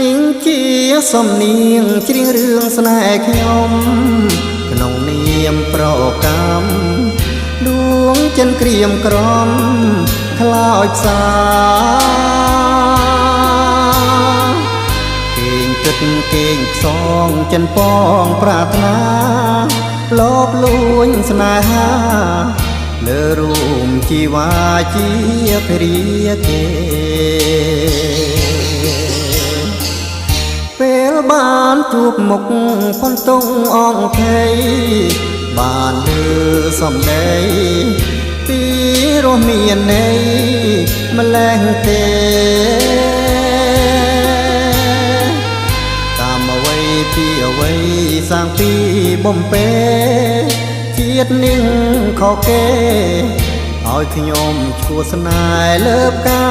នាងជាសំនៀងច្រៀងរឿងស្នេហ៍ខ្ញុំក្នុងនាមប្រកម្មដួងចិនក្រៀមក្រំខ្លោចផ្សាគេងគិតគេងខ្សងចិនប៉ងប្រាថ្នាលបលួញស្នេហាលើរួមជីវ៉ាជាភរិយាគេពេលបានជួបមុខផុនតុងអងភ័យបានលឺសំដីពីរស់មានន័យម្លេះទេតាមអ្វីពីអ្វីសាងពីបំពេជាតិនាងខកគេឲ្យខ្ញុំឈួរស្នេហ៍លើបកា